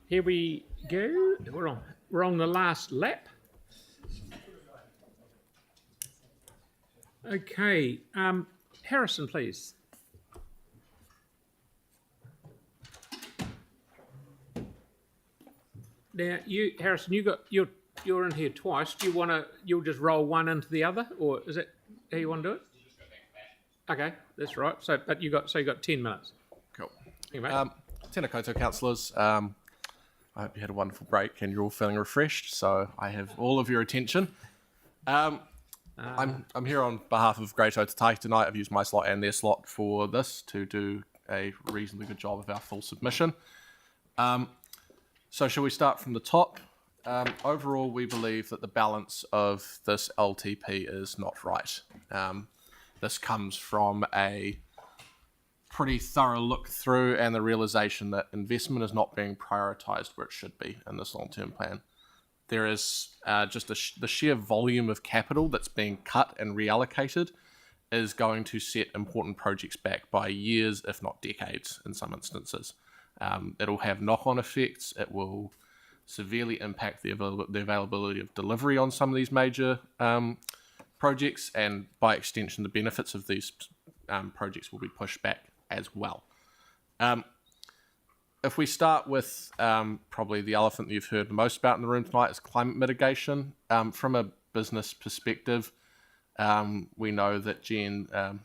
Here we go. We're on the last lap. Okay, Harrison, please. Now, Harrison, you're in here twice. Do you want to? You'll just roll one into the other, or is it how you want to do it? Okay, that's right. So you got 10 minutes. Cool. You mate. Tēnā koutou, councillors. I hope you had a wonderful break and you're all feeling refreshed. So I have all of your attention. I'm here on behalf of Great Ōtautahi tonight. I've used my slot and their slot for this to do a reasonably good job of our full submission. So shall we start from the top? Overall, we believe that the balance of this LTP is not right. This comes from a pretty thorough look through and the realization that investment is not being prioritised where it should be in this long-term plan. There is just the sheer volume of capital that's being cut and reallocated is going to set important projects back by years, if not decades, in some instances. It'll have knock-on effects. It will severely impact the availability of delivery on some of these major projects, and by extension, the benefits of these projects will be pushed back as well. If we start with probably the elephant that you've heard the most about in the room tonight is climate mitigation. From a business perspective, we know that GNS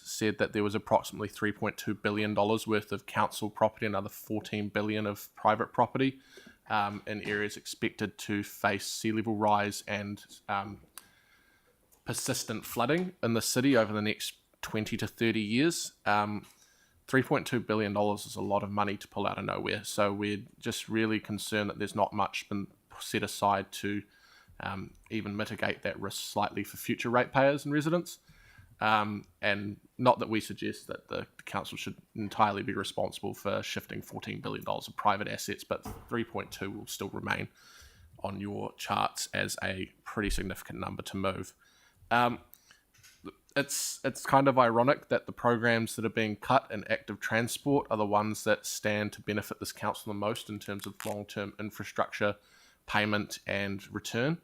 said that there was approximately $3.2 billion worth of council property, another $14 billion of private property in areas expected to face sea level rise and persistent flooding in the city over the next 20 to 30 years. $3.2 billion is a lot of money to pull out of nowhere. So we're just really concerned that there's not much been set aside to even mitigate that risk slightly for future ratepayers and residents. And not that we suggest that the council should entirely be responsible for shifting $14 billion of private assets, but 3.2 will still remain on your charts as a pretty significant number to move. It's kind of ironic that the programs that are being cut in active transport are the ones that stand to benefit this council the most in terms of long-term infrastructure, payment and return.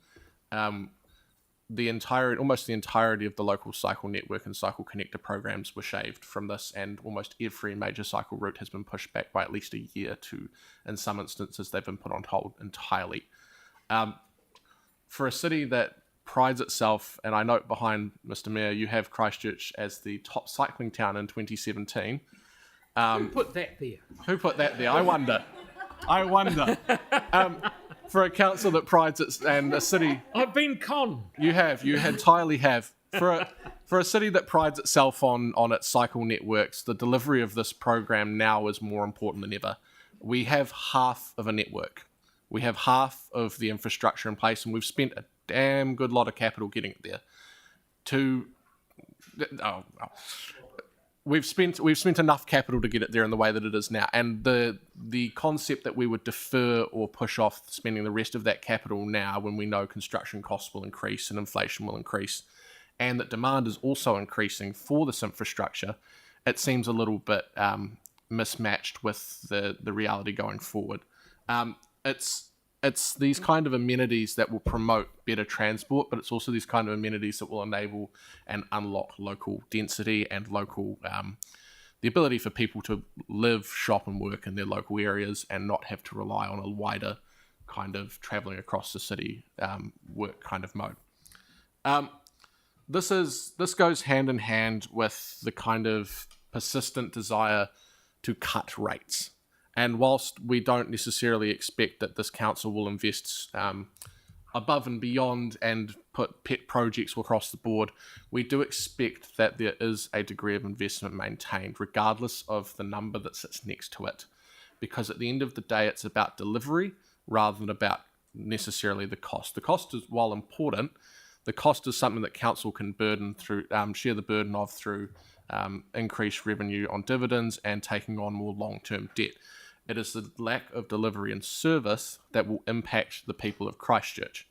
Almost the entirety of the local cycle network and cycle connector programs were shaved from this, and almost every major cycle route has been pushed back by at least a year to, in some instances, they've been put on hold entirely. For a city that prides itself, and I note behind Mr. Mayor, you have Christchurch as the top cycling town in 2017. Who put that there? Who put that there? I wonder. For a council that prides its and a city, I've been conned. You entirely have. For a city that prides itself on its cycle networks, the delivery of this program now is more important than ever. We have half of a network. We have half of the infrastructure in place, and we've spent a damn good lot of capital getting it there. We've spent enough capital to get it there in the way that it is now, and the concept that we would defer or push off spending the rest of that capital now, when we know construction costs will increase and inflation will increase, and that demand is also increasing for this infrastructure, it seems a little bit mismatched with the reality going forward. It's these kind of amenities that will promote better transport, but it's also these kind of amenities that will enable and unlock local density and local the ability for people to live, shop and work in their local areas and not have to rely on a wider kind of travelling across the city work kind of mode. This goes hand in hand with the kind of persistent desire to cut rates. And whilst we don't necessarily expect that this council will invest above and beyond and put pet projects across the board, we do expect that there is a degree of investment maintained, regardless of the number that sits next to it. Because at the end of the day, it's about delivery rather than about necessarily the cost. The cost is, while important, the cost is something that council can share the burden of through increased revenue on dividends and taking on more long-term debt. It is the lack of delivery and service that will impact the people of Christchurch.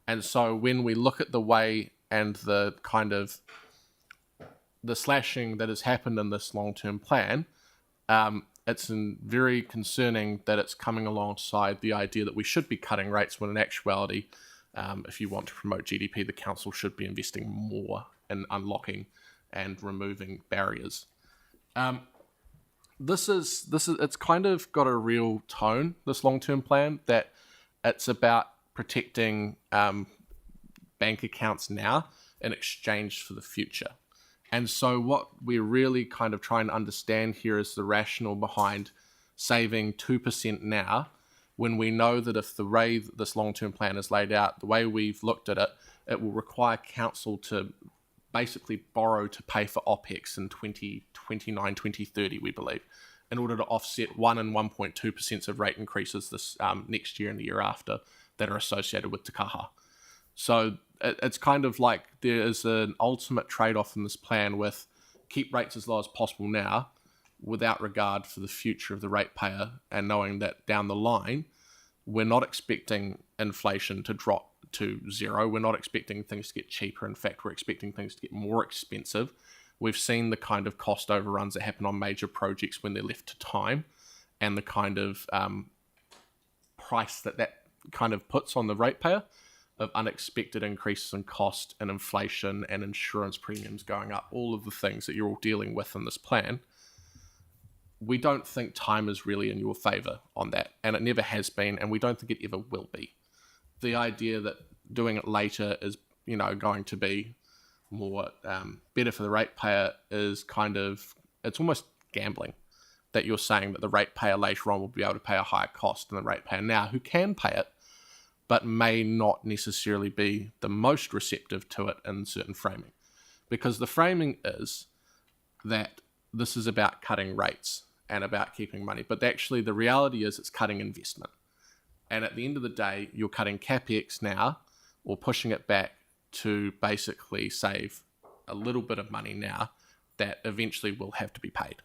And so when we look at the way and the kind of the slashing that has happened in this long-term plan, it's very concerning that it's coming alongside the idea that we should be cutting rates when in actuality, if you want to promote GDP, the council should be investing more in unlocking and removing barriers. It's kind of got a real tone, this long-term plan, that it's about protecting bank accounts now in exchange for the future. And so what we're really kind of trying to understand here is the rationale behind saving 2% now, when we know that if the way that this long-term plan is laid out, the way we've looked at it, it will require council to basically borrow to pay for OPEX in 2029, 2030, we believe, in order to offset 1 and 1.2% of rate increases this next year and the year after that are associated with Te Kaha. So it's kind of like there is an ultimate trade-off in this plan with keep rates as low as possible now without regard for the future of the ratepayer, and knowing that down the line, we're not expecting inflation to drop to zero. We're not expecting things to get cheaper. In fact, we're expecting things to get more expensive. We've seen the kind of cost overruns that happen on major projects when they're left to time, and the kind of price that kind of puts on the ratepayer of unexpected increases in cost and inflation and insurance premiums going up, all of the things that you're all dealing with in this plan. We don't think time is really in your favour on that, and it never has been, and we don't think it ever will be. The idea that doing it later is, going to be more better for the ratepayer is kind of, it's almost gambling, that you're saying that the ratepayer later on will be able to pay a higher cost than the ratepayer now, who can pay it, but may not necessarily be the most receptive to it in certain framing. Because the framing is that this is about cutting rates and about keeping money, but actually the reality is it's cutting investment. And at the end of the day, you're cutting CapEx now, or pushing it back to basically save a little bit of money now that eventually will have to be paid.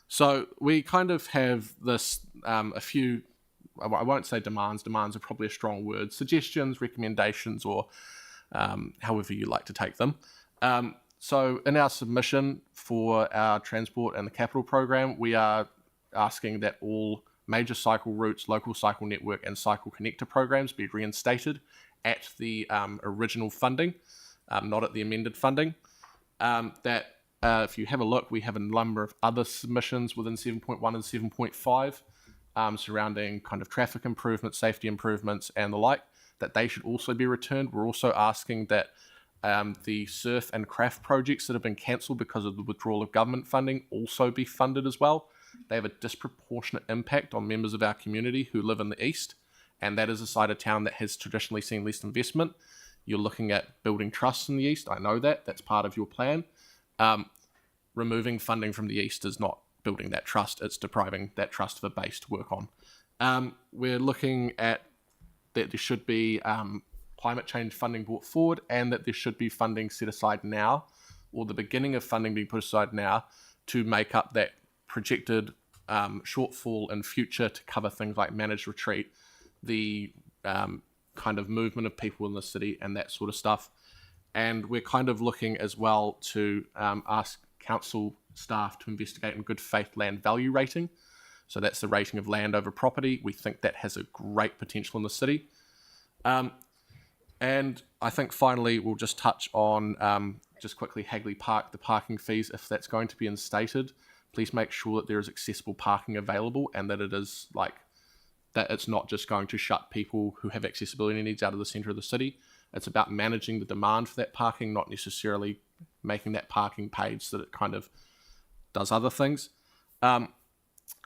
So we kind of have this, a few, I won't say demands are probably a strong word, suggestions, recommendations, or however you like to take them. So in our submission for our transport and the capital program, we are asking that all major cycle routes, local cycle network, and cycle connector programs be reinstated at the original funding, not at the amended funding. If you have a look, we have a number of other submissions within 7.1 and 7.5 surrounding kind of traffic improvements, safety improvements, and the like, that they should also be returned. We're also asking that the surf and craft projects that have been cancelled because of the withdrawal of government funding also be funded as well. They have a disproportionate impact on members of our community who live in the east, and that is a side of town that has traditionally seen less investment. You're looking at building trusts in the east. I know that. That's part of your plan. Removing funding from the east is not building that trust. It's depriving that trust of a base to work on. We're looking at that there should be climate change funding brought forward, and that there should be funding set aside now, or the beginning of funding being put aside now, to make up that projected shortfall in future to cover things like managed retreat, the kind of movement of people in the city, and that sort of stuff. And we're kind of looking as well to ask council staff to investigate in good faith land value rating. So that's the rating of land over property. We think that has a great potential in the city. And I think finally we'll just touch on just quickly Hagley Park, the parking fees. If that's going to be instated, please make sure that there is accessible parking available, and that it is that it's not just going to shut people who have accessibility needs out of the centre of the city. It's about managing the demand for that parking, not necessarily making that parking paid so that it kind of does other things. And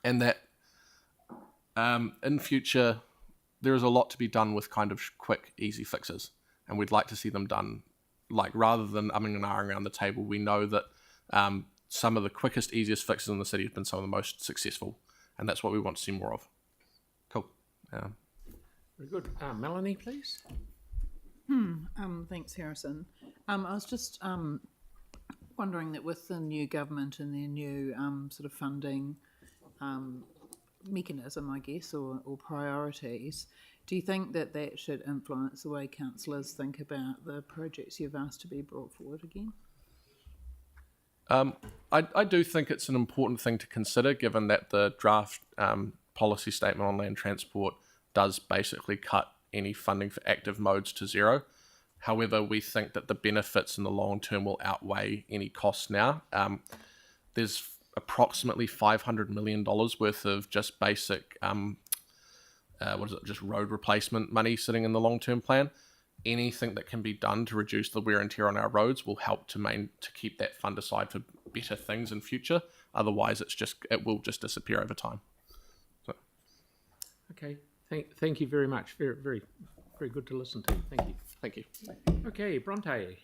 that in future, there is a lot to be done with kind of quick, easy fixes. And we'd like to see them done, rather than umming and ahhing around the table. We know that some of the quickest, easiest fixes in the city have been some of the most successful. And that's what we want to see more of. Cool. Very good. Melanie, please. Thanks, Harrison. I was just wondering that with the new government and their new sort of funding mechanism, I guess, or priorities, do you think that that should influence the way councillors think about the projects you've asked to be brought forward again? I do think it's an important thing to consider, given that the draft policy statement on land transport does basically cut any funding for active modes to zero. However, we think that the benefits in the long term will outweigh any costs now. There's approximately $500 million worth of just basic, just road replacement money sitting in the long-term plan. Anything that can be done to reduce the wear and tear on our roads will help to keep that fund aside for better things in future. Otherwise, it will just disappear over time. So. Okay, thank you very much. Very, very, very good to listen to. Thank you. Thank you. Okay, Bronte.